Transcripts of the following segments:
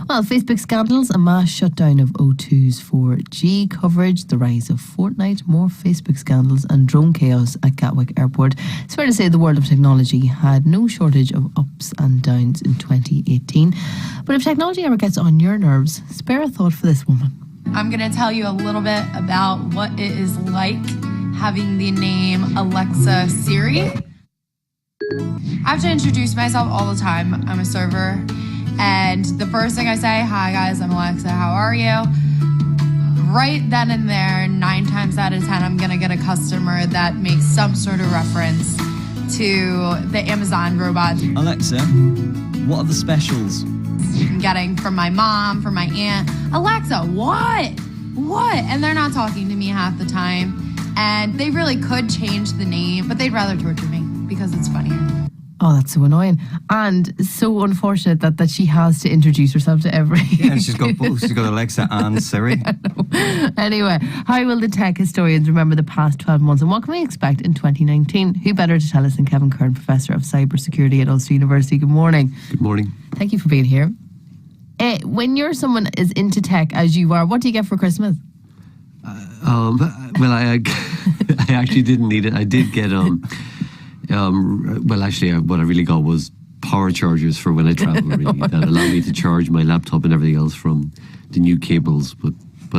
Well, Facebook scandals, a mass shutdown of O2's 4G coverage, the rise of Fortnite, more Facebook scandals and drone chaos at Gatwick Airport. It's fair to say the world of technology had no shortage of ups and downs in 2018. But if technology ever gets on your nerves, spare a thought for this woman. I'm going to tell you a little bit about what it is like having the name Alexa Siri. I have to introduce myself all the time. I'm a server. And the first thing I say, hi guys, I'm Alexa, how are you? Right then and there, 9 times out of 10, I'm going to get a customer that makes some sort of reference to the Amazon robot. Alexa, what are the specials? I'm getting from my mom, from my aunt, Alexa, what? And they're not talking to me half the time. And they really could change the name, but they'd rather torture me because it's funnier. Oh, that's so annoying. And so unfortunate that she has to introduce herself to every... Yeah, and she's got both. She's got Alexa and Siri. Anyway, how will the tech historians remember the past 12 months and what can we expect in 2019? Who better to tell us than Kevin Curran, Professor of Cybersecurity at Ulster University. Good morning. Good morning. Thank you for being here. When you're someone is into tech as you are, what do you get for Christmas? Well, I actually didn't need it. I did get what I really got was power chargers for when I travel, really, that allow me to charge my laptop and everything else from the new cables. But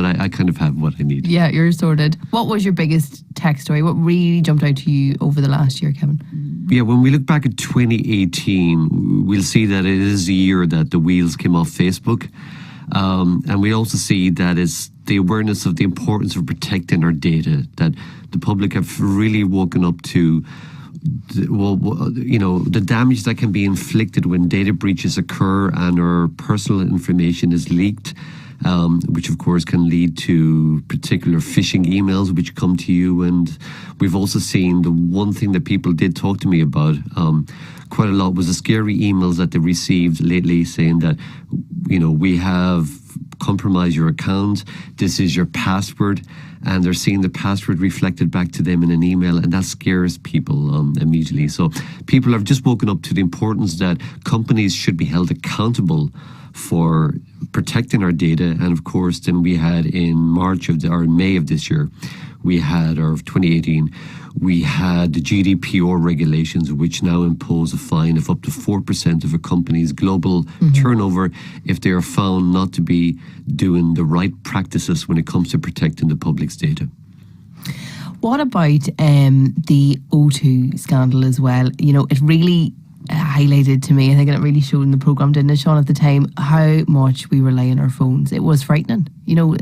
I kind of have what I need. Yeah, you're sorted. What was your biggest tech story? What really jumped out to you over the last year, Kevin? Yeah, when we look back at 2018, we'll see that it is a year that the wheels came off Facebook. And we also see that it's the awareness of the importance of protecting our data, that the public have really woken up to the damage that can be inflicted when data breaches occur and our personal information is leaked, which of course can lead to particular phishing emails which come to you. And we've also seen the one thing that people did talk to me about quite a lot was the scary emails that they received lately saying that, we have compromised your account, this is your password, and they're seeing the password reflected back to them in an email, and that scares people immediately. So people have just woken up to the importance that companies should be held accountable for protecting our data. And of course, then we had in May of this year, we had, or of 2018, we had the GDPR regulations, which now impose a fine of up to 4% of a company's global turnover if they are found not to be doing the right practices when it comes to protecting the public's data. What about the O2 scandal as well? It really highlighted to me, I think it really showed in the programme, didn't it, Sean, at the time, how much we rely on our phones. It was frightening,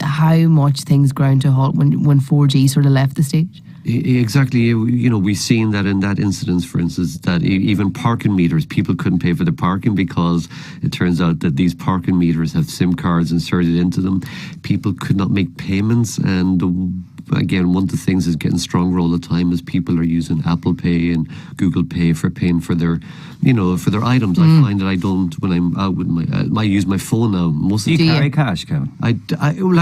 how much things ground to a halt when 4G sort of left the stage. Exactly. We've seen that in that incident, for instance, that even parking meters, people couldn't pay for the parking because it turns out that these parking meters have SIM cards inserted into them. People could not make payments, and again, one of the things is getting stronger all the time is people are using Apple Pay and Google Pay for paying for their, for their items. I find that I don't, when I'm out with I use my phone now. Do you carry cash, Kevin? I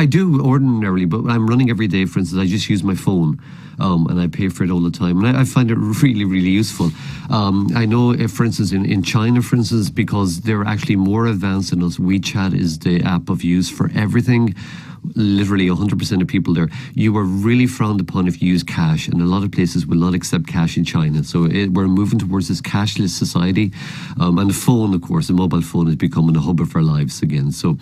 do ordinarily, but when I'm running every day, for instance, I just use my phone. And I pay for it all the time. And I find it really, really useful. I know, if, for instance, in China, for instance, because they're actually more advanced than us, WeChat is the app of use for everything. Literally 100% of people there. You are really frowned upon if you use cash, and a lot of places will not accept cash in China. So we're moving towards this cashless society. And the phone, of course, the mobile phone is becoming a hub of our lives again. So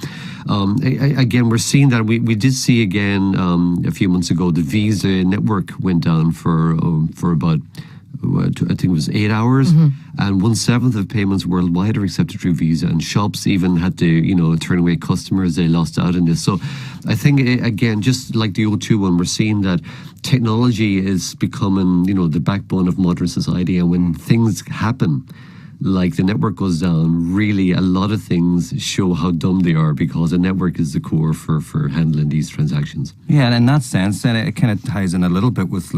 again, we're seeing that. We did see again a few months ago, the Visa network went down for about, I think it was 8 hours, and 1/7 of payments worldwide are accepted through Visa, and shops even had to, turn away customers. They lost out on this. So I think, again, just like the O2 one, we're seeing that technology is becoming, the backbone of modern society. And when things happen, like the network goes down, really a lot of things show how dumb they are, because a network is the core for handling these transactions. Yeah, and in that sense, and it kind of ties in a little bit with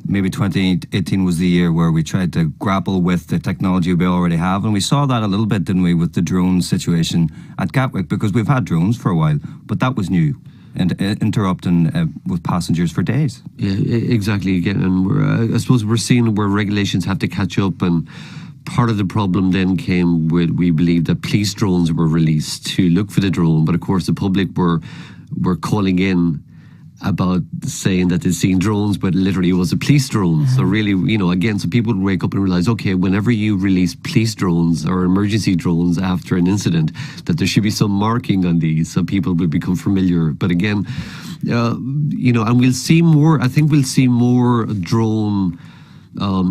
maybe 2018 was the year where we tried to grapple with the technology we already have. And we saw that a little bit, didn't we, with the drone situation at Gatwick, because we've had drones for a while, but that was new and interrupting with passengers for days. Yeah, exactly. Again, and I suppose we're seeing where regulations have to catch up, and part of the problem then came with, we believe that police drones were released to look for the drone, but of course the public were calling in about saying that they'd seen drones, but literally it was a police drone. So really, again, so people would wake up and realize, okay, whenever you release police drones or emergency drones after an incident, that there should be some marking on these so people will become familiar. But again, and we'll see more, I think we'll see more drone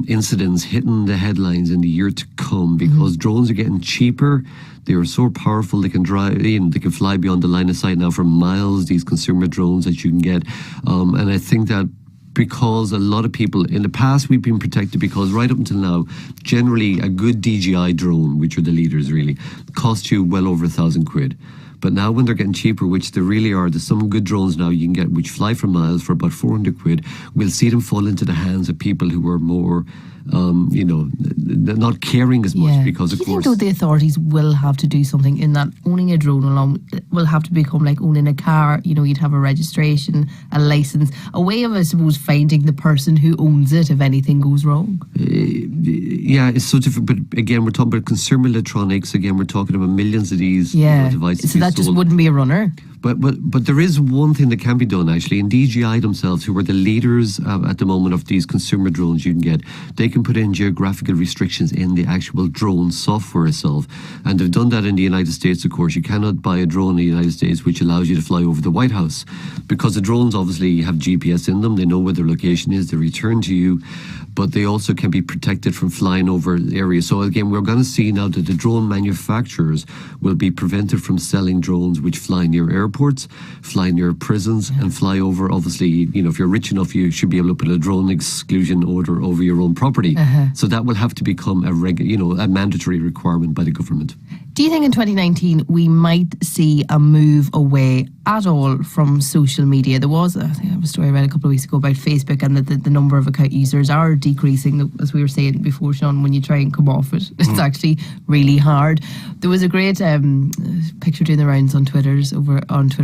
incidents hitting the headlines in the year to come, because drones are getting cheaper. They are so powerful. They can they can fly beyond the line of sight now for miles. These consumer drones that you can get, and I think that because a lot of people in the past we've been protected, because right up until now, generally a good DJI drone, which are the leaders really, cost you well over £1,000. But now when they're getting cheaper, which they really are, there's some good drones now you can get which fly for miles for about £400. We'll see them fall into the hands of people who are more, not caring as much, because of course. Do you think though the authorities will have to do something in that owning a drone alone will have to become like owning a car? You'd have a registration, a license, a way of, I suppose, finding the person who owns it if anything goes wrong. Yeah, it's so different. But again, we're talking about consumer electronics. Again, we're talking about millions of these devices. So that just wouldn't be a runner. But there is one thing that can be done actually, and DJI themselves, who are the leaders at the moment of these consumer drones you can get, they can put in geographical restrictions in the actual drone software itself, and they've done that in the United States. Of course, you cannot buy a drone in the United States which allows you to fly over the White House, because the drones obviously have GPS in them. They know where their location is. They return to you, but they also can be protected from flying over areas. So again, we're going to see now that the drone manufacturers will be prevented from selling drones which fly near airports, fly near prisons, and fly over, obviously, if you're rich enough, you should be able to put a drone exclusion order over your own property. So that will have to become a mandatory requirement by the government. Do you think in 2019 we might see a move away at all from social media? There was, I think I have a story I read a couple of weeks ago about Facebook, and that the number of account users are decreasing. As we were saying before, Sean, when you try and come off it, it's actually really hard. There was a great picture doing the rounds on Twitter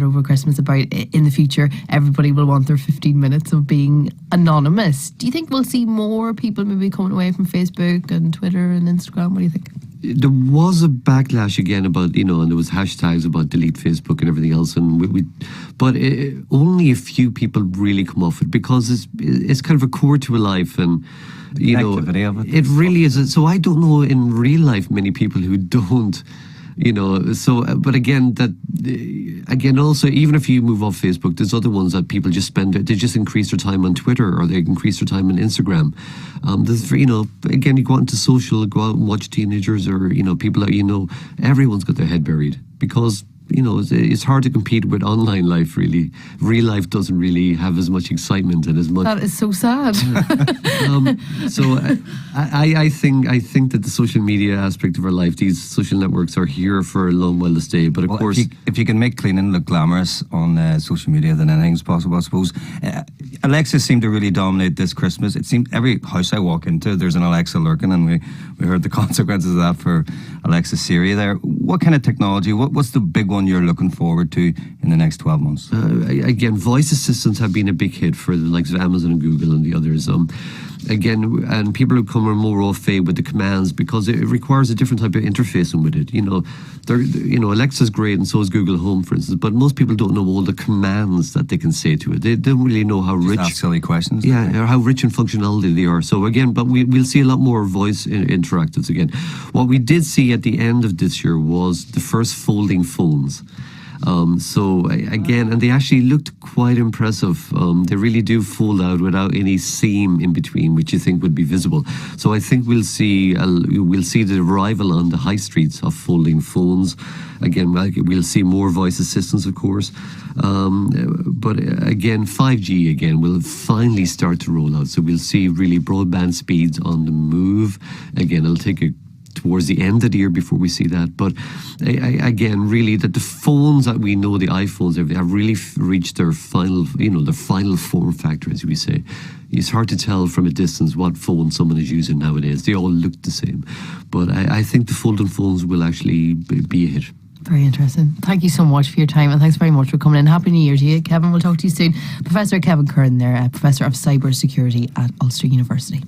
over Christmas about, in the future, everybody will want their 15 minutes of being anonymous. Do you think we'll see more people maybe coming away from Facebook and Twitter and Instagram? What do you think? There was a backlash again about, and there was hashtags about delete Facebook and everything else, and but only a few people really come off it, because it's kind of a core to a life, and activity of it. It really is. So I don't know in real life many people who don't. But again, also, even if you move off Facebook, there's other ones that people just they just increase their time on Twitter, or they increase their time on Instagram. Again, you go out into social, go out and watch teenagers, or, people that, everyone's got their head buried, because it's hard to compete with online life, really. Real life doesn't really have as much excitement and as much. That is so sad. I think that the social media aspect of our life, these social networks, are here for a long while to stay. But of course, if you can make cleaning look glamorous on social media, then anything's possible, I suppose. Alexa seemed to really dominate this Christmas. It seemed every house I walk into, there's an Alexa lurking, and we heard the consequences of that for Alexa Siri there. What kind of technology, what's the big one you're looking forward to in the next 12 months? Again, voice assistants have been a big hit for the likes of Amazon and Google and the others. Again, and people who come are more au fait with the commands, because it requires a different type of interfacing with it. Alexa's great, and so is Google Home, for instance, but most people don't know all the commands that they can say to it. They don't really know how rich. Ask silly questions. Yeah, or how rich in functionality they are. So again, but we'll see a lot more voice interactives again. What we did see at the end of this year was the first folding phones. And they actually looked quite impressive. They really do fold out without any seam in between, which you think would be visible. So I think we'll see the arrival on the high streets of folding phones. Again, we'll see more voice assistants, of course. But again, 5G again will finally start to roll out. So we'll see really broadband speeds on the move. Again, it'll take towards the end of the year before we see that. But again, really, that the phones that we know, the iPhones, have really reached their final, the final form factor, as we say. It's hard to tell from a distance what phone someone is using nowadays. They all look the same. But I think the folding phones will actually be a hit. Very interesting. Thank you so much for your time, and thanks very much for coming in. Happy New Year to you, Kevin. We'll talk to you soon. Professor Kevin Curran there, Professor of Cyber Security at Ulster University.